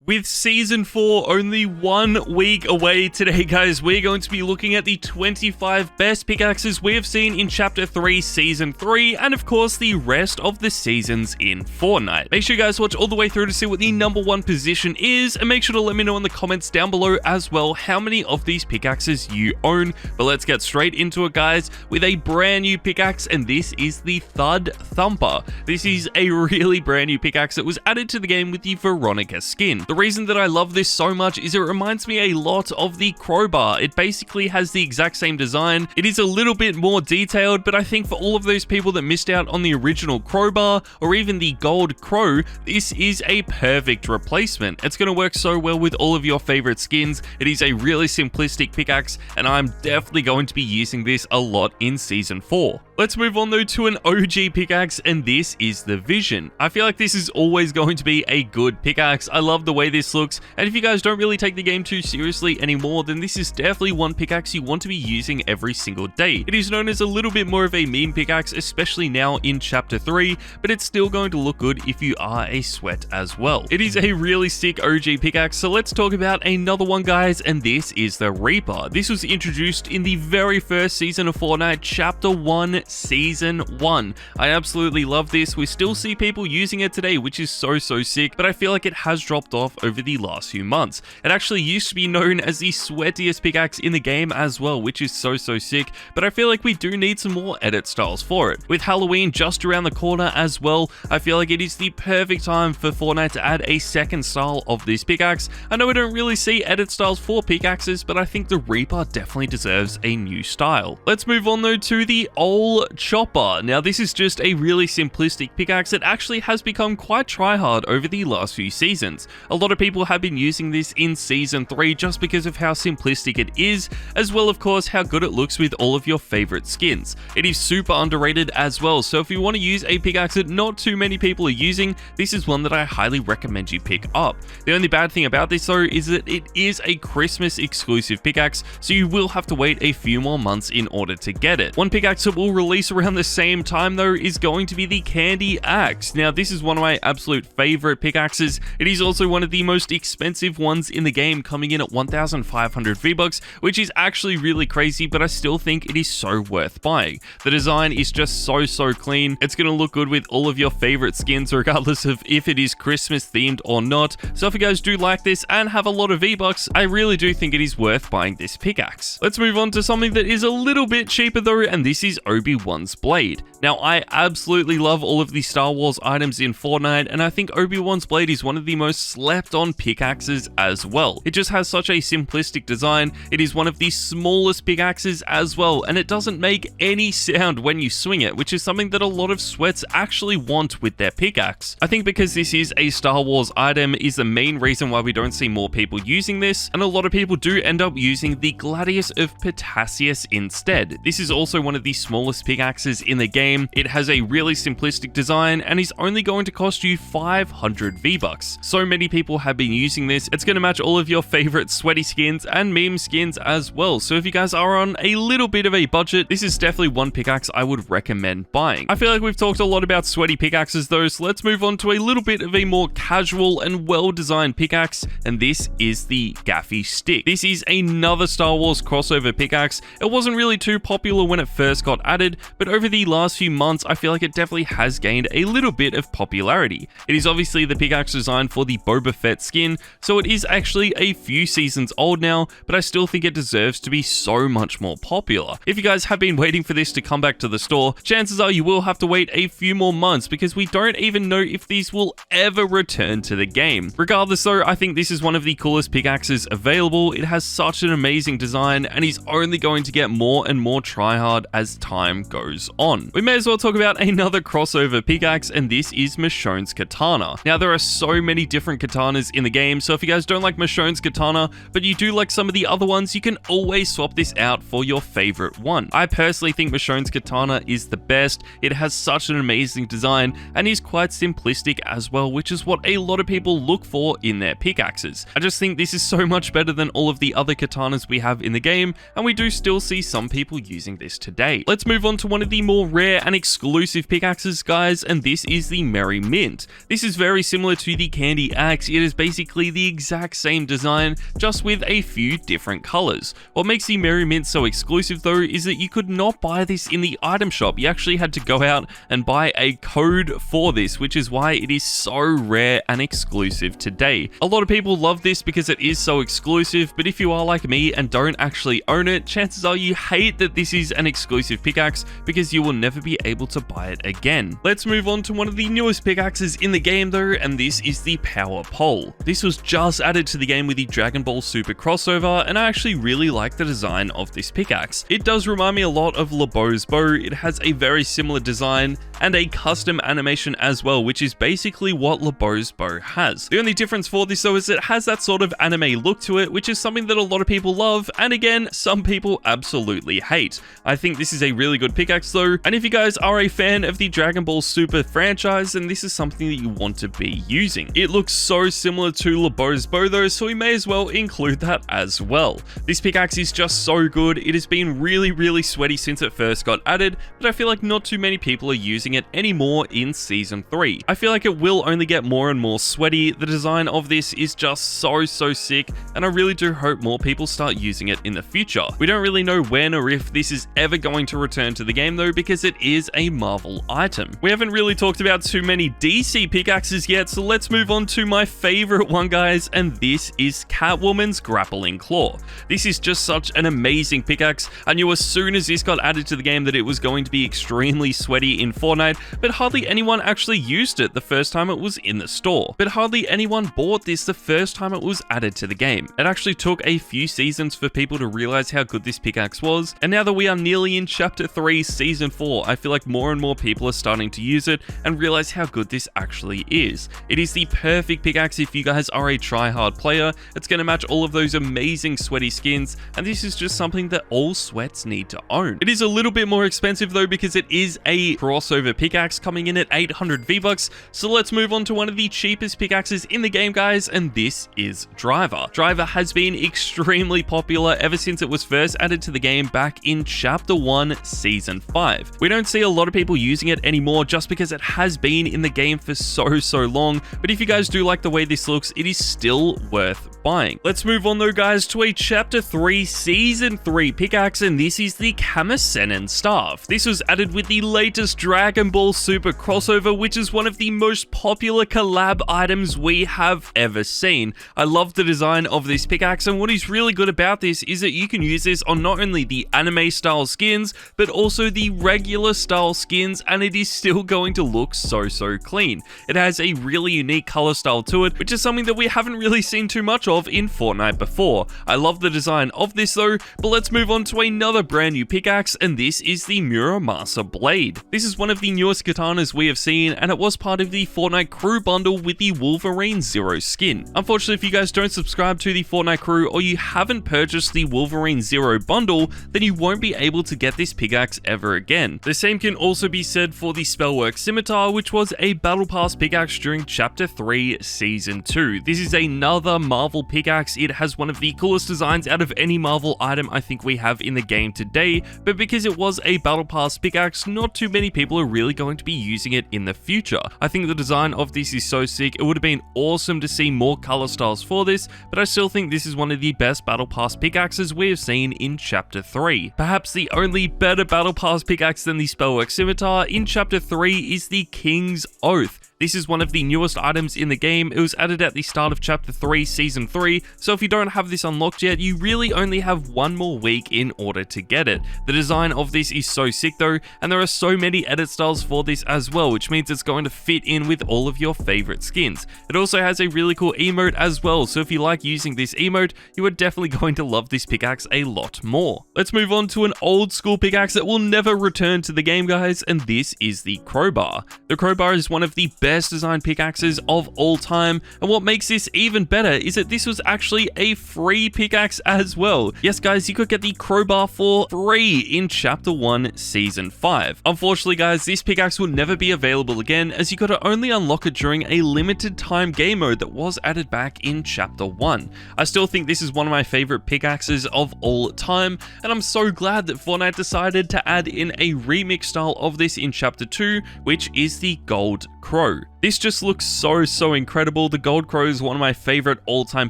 With Season 4 only 1 week away today, guys, we're going to be looking at the 25 best pickaxes we have seen in Chapter 3, Season 3, and of course the rest of the seasons in Fortnite. Make sure you guys watch all the way through to see what the #1 position is, and make sure to let me know in the comments down below as well how many of these pickaxes you own. But let's get straight into it, guys, with a brand new pickaxe, and this is the Thud Thumper. This is a really brand new pickaxe that was added to the game with the Veronica skin. The reason that I love this so much is it reminds me a lot of the crowbar. It basically has the exact same design. It is a little bit more detailed, but I think for all of those people that missed out on the original crowbar or even the gold crow, this is a perfect replacement. It's going to work so well with all of your favorite skins. It is a really simplistic pickaxe, and I'm definitely going to be using this a lot in Season 4. Let's move on though to an OG pickaxe, and this is the Vision. I feel like this is always going to be a good pickaxe. I love the way this looks, and if you guys don't really take the game too seriously anymore, then this is definitely one pickaxe you want to be using every single day. It is known as a little bit more of a meme pickaxe, especially now in Chapter 3, but it's still going to look good if you are a sweat as well. It is a really sick OG pickaxe, so let's talk about another one, guys, and this is the Reaper. This was introduced in the very first season of Fortnite, Chapter 1, Season 1. I absolutely love this. We still see people using it today, which is so sick, but I feel like it has dropped off over the last few months. It actually used to be known as the sweatiest pickaxe in the game as well, which is so sick, but I feel like we do need some more edit styles for it. With Halloween just around the corner as well, I feel like it is the perfect time for Fortnite to add a second style of this pickaxe. I know we don't really see edit styles for pickaxes, but I think the Reaper definitely deserves a new style. Let's move on though to the Ole Chopper. Now this is just a really simplistic pickaxe that actually has become quite tryhard over the last few seasons. A lot of people have been using this in Season 3 just because of how simplistic it is, as well of course how good it looks with all of your favorite skins. It is super underrated as well, so if you want to use a pickaxe that not too many people are using, this is one that I highly recommend you pick up. The only bad thing about this though is that it is a Christmas exclusive pickaxe, so you will have to wait a few more months in order to get it. One pickaxe that will release around the same time though is going to be the Candy Axe. Now this is one of my absolute favorite pickaxes. It is also one of the most expensive ones in the game, coming in at 1,500 V-Bucks, which is actually really crazy, but I still think it is so worth buying. The design is just so clean. It's going to look good with all of your favorite skins, regardless of if it is Christmas themed or not. So if you guys do like this and have a lot of V-Bucks, I really do think it is worth buying this pickaxe. Let's move on to something that is a little bit cheaper though, and this is Obi-Wan's Blade. Now I absolutely love all of the Star Wars items in Fortnite, and I think Obi-Wan's Blade is one of the most slept on pickaxes as well. It just has such a simplistic design. It is one of the smallest pickaxes as well, and it doesn't make any sound when you swing it, which is something that a lot of sweats actually want with their pickaxe. I think because this is a Star Wars item is the main reason why we don't see more people using this, and a lot of people do end up using the Gladius of Potassius instead. This is also one of the smallest pickaxes in the game. It has a really simplistic design and is only going to cost you 500 V-Bucks. So many people have been using this. It's going to match all of your favorite sweaty skins and meme skins as well. So if you guys are on a little bit of a budget, this is definitely one pickaxe I would recommend buying. I feel like we've talked a lot about sweaty pickaxes though, so let's move on to a little bit of a more casual and well-designed pickaxe, and this is the Gaffy Stick. This is another Star Wars crossover pickaxe. It wasn't really too popular when it first got added, but over the last few months, I feel like it definitely has gained a little bit of popularity. It is obviously the pickaxe designed for the Boba Fett skin, so it is actually a few seasons old now, but I still think it deserves to be so much more popular. If you guys have been waiting for this to come back to the store, chances are you will have to wait a few more months because we don't even know if these will ever return to the game. Regardless though, I think this is one of the coolest pickaxes available. It has such an amazing design and is only going to get more and more tryhard as time goes on. We may as well talk about another crossover pickaxe, and this is Michonne's Katana. Now there are so many different katanas in the game, so if you guys don't like Michonne's Katana, but you do like some of the other ones, you can always swap this out for your favorite one. I personally think Michonne's Katana is the best. It has such an amazing design and is quite simplistic as well, which is what a lot of people look for in their pickaxes. I just think this is so much better than all of the other katanas we have in the game, and we do still see some people using this today. Let's move on to one of the more rare and exclusive pickaxes, guys, and this is the Merry Mint. This is very similar to the Candy Axe. It is basically the exact same design, just with a few different colors. What makes the Merry Mint so exclusive though is that you could not buy this in the item shop. You actually had to go out and buy a code for this, which is why it is so rare and exclusive today. A lot of people love this because it is so exclusive, but if you are like me and don't actually own it, chances are you hate that this is an exclusive pickaxe because you will never be able to buy it again. Let's move on to one of the newest pickaxes in the game though, and this is the Power Pole. This was just added to the game with the Dragon Ball Super crossover, and I actually really like the design of this pickaxe. It does remind me a lot of LeBeau's bow. It has a very similar design and a custom animation as well, which is basically what LeBeau's bow has. The only difference for this though is it has that sort of anime look to it, which is something that a lot of people love, and again, some people absolutely hate. I think this is a really good pickaxe though, and if you guys are a fan of the Dragon Ball Super franchise, then this is something that you want to be using. It looks so similar to LeBeau's bow though, so we may as well include that as well. This pickaxe is just so good. It has been really sweaty since it first got added, but I feel like not too many people are using it anymore in Season 3. I feel like it will only get more and more sweaty. The design of this is just so sick, and I really do hope more people start using it in the future. We don't really know when or if this is ever going to return to the game though, because it is a Marvel item. We haven't really talked about too many DC pickaxes yet, so let's move on to my favorite one, guys, and this is Catwoman's Grappling Claw. This is just such an amazing pickaxe. I knew as soon as this got added to the game that it was going to be extremely sweaty in Fortnite, but hardly anyone actually used it the first time it was in the store. But hardly anyone bought this the first time it was added to the game. It actually took a few seasons for people to realize how good this pickaxe was, and now that we are nearly in Chapter 3, Season 4, I feel like more and more people are starting to use it and realize how good this actually is. It is the perfect pickaxe if you guys are a try-hard player. It's going to match all of those amazing sweaty skins, and this is just something that all sweats need to own. It is a little bit more expensive though because it is a crossover pickaxe coming in at 800 V-Bucks, so let's move on to one of the cheapest pickaxes in the game, guys, and this is Driver. Driver has been extremely popular ever since it was first added to the game back in Chapter 1, Season 5. We don't see a lot of people using it anymore just because it has been in the game for so long, but if you guys do like the way this looks, it is still worth buying. Let's move on though, guys, to a Chapter 3, Season 3 pickaxe, and this is the Kamisenin Staff. This was added with the latest Dragon Ball Super crossover, which is one of the most popular collab items we have ever seen. I love the design of this pickaxe, and what is really good about this is that you can use this on not only the anime style skins, but also the regular style skins, and it is still going to look so clean. It has a really unique color style to it, which is something that we haven't really seen too much of in Fortnite before. I love the design of this though, but let's move on to another brand new pickaxe, and this is the Muramasa Blade. This is one of the newest katanas we have seen, and it was part of the Fortnite crew bundle with the Wolverine Zero skin. Unfortunately, if you guys don't subscribe to the Fortnite crew or you haven't purchased the Wolverine Zero bundle, then you won't be able to get this pickaxe ever again. The same can also be said for the Spellwork Scimitar, which was a Battle Pass pickaxe during Chapter 3, Season 2. This is another Marvel pickaxe. It has one of the coolest designs out of any Marvel item I think we have in the game today, but because it was a Battle Pass pickaxe, not too many people are really going to be using it in the future. I think the design of this is so sick. It would have been awesome to see more color styles for this, but I still think this is one of the best Battle Pass pickaxes we have seen in Chapter 3. Perhaps the only better Battle Pass pickaxe than the Spellwork Scimitar in Chapter 3 is the King's Oath. This is one of the newest items in the game. It was added at the start of Chapter 3, Season 3, so if you don't have this unlocked yet, you really only have one more week in order to get it. The design of this is so sick though, and there are so many edit styles for this as well, which means it's going to fit in with all of your favorite skins. It also has a really cool emote as well, so if you like using this emote, you are definitely going to love this pickaxe a lot more. Let's move on to an old school pickaxe that will never return to the game, guys, and this is the Crowbar. The Crowbar is one of the best best designed pickaxes of all time, and what makes this even better is that this was actually a free pickaxe as well. Yes guys, you could get the crowbar for free in Chapter 1, Season 5. Unfortunately guys, this pickaxe will never be available again, as you could only unlock it during a limited time game mode that was added back in Chapter 1. I still think this is one of my favorite pickaxes of all time, and I'm so glad that Fortnite decided to add in a remix style of this in Chapter 2, which is the Gold Crow. This just looks so incredible. The Gold Crow is one of my favorite all-time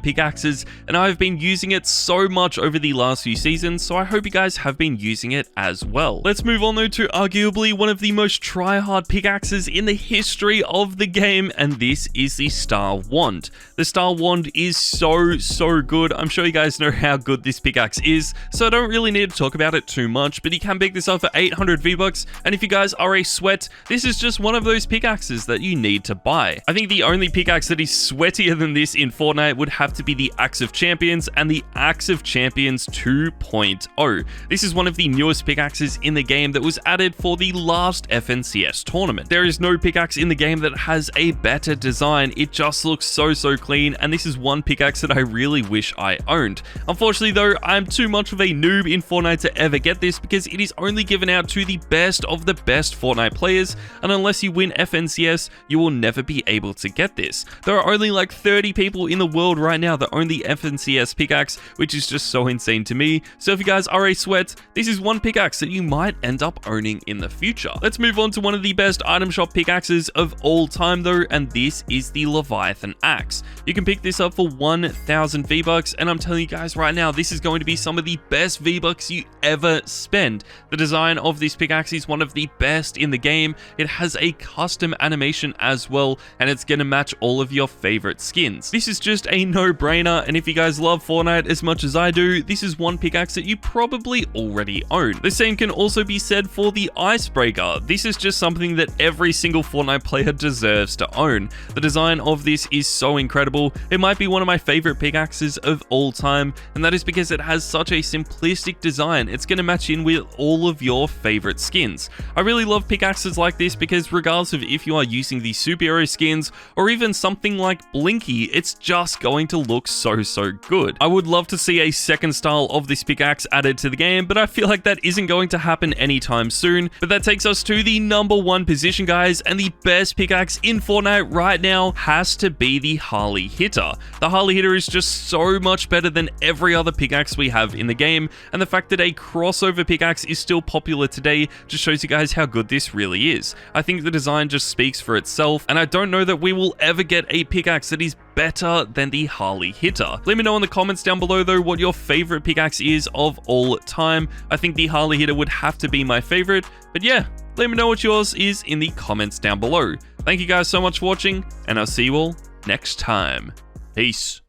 pickaxes, and I've been using it so much over the last few seasons, so I hope you guys have been using it as well. Let's move on though to arguably one of the most try-hard pickaxes in the history of the game, and this is the Star Wand. The Star Wand is so good. I'm sure you guys know how good this pickaxe is, so I don't really need to talk about it too much, but you can pick this up for 800 V-Bucks, and if you guys are a sweat, this is just one of those pickaxes that you need to buy. I think the only pickaxe that is sweatier than this in Fortnite would have to be the Axe of Champions and the Axe of Champions 2.0. This is one of the newest pickaxes in the game that was added for the last FNCS tournament. There is no pickaxe in the game that has a better design. It just looks so clean, and this is one pickaxe that I really wish I owned. Unfortunately though, I'm too much of a noob in Fortnite to ever get this, because it is only given out to the best of the best Fortnite players, and unless you win FNCS, you will never be able to get this. There are only like 30 people in the world right now that own the FNCS pickaxe, which is just so insane to me. So if you guys are a sweat, this is one pickaxe that you might end up owning in the future. Let's move on to one of the best item shop pickaxes of all time though, and this is the Leviathan Axe. You can pick this up for 1,000 V-Bucks, and I'm telling you guys right now, this is going to be some of the best V-Bucks you ever spend. The design of this pickaxe is one of the best in the game. It has a custom animation as well, and it's gonna match all of your favorite skins. This is just a no-brainer, and if you guys love Fortnite as much as I do, this is one pickaxe that you probably already own. The same can also be said for the Icebreaker. This is just something that every single Fortnite player deserves to own. The design of this is so incredible. It might be one of my favorite pickaxes of all time, and that is because it has such a simplistic design. It's gonna match in with all of your favorite skins. I really love pickaxes like this because regardless of if you are using the superhero skins or even something like Blinky, it's just going to look so good. I would love to see a second style of this pickaxe added to the game, but I feel like that isn't going to happen anytime soon. But that takes us to the #1 position, guys, and the best pickaxe in Fortnite right now has to be the Harley Hitter. The Harley Hitter is just so much better than every other pickaxe we have in the game, and the fact that a crossover pickaxe is still popular today just shows you guys how good this really is. I think the design just speaks for itself, and I don't know that we will ever get a pickaxe that is better than the Harley Hitter. Let me know in the comments down below though what your favorite pickaxe is of all time. I think the Harley Hitter would have to be my favorite, but yeah, let me know what yours is in the comments down below. Thank you guys so much for watching, and I'll see you all next time. Peace.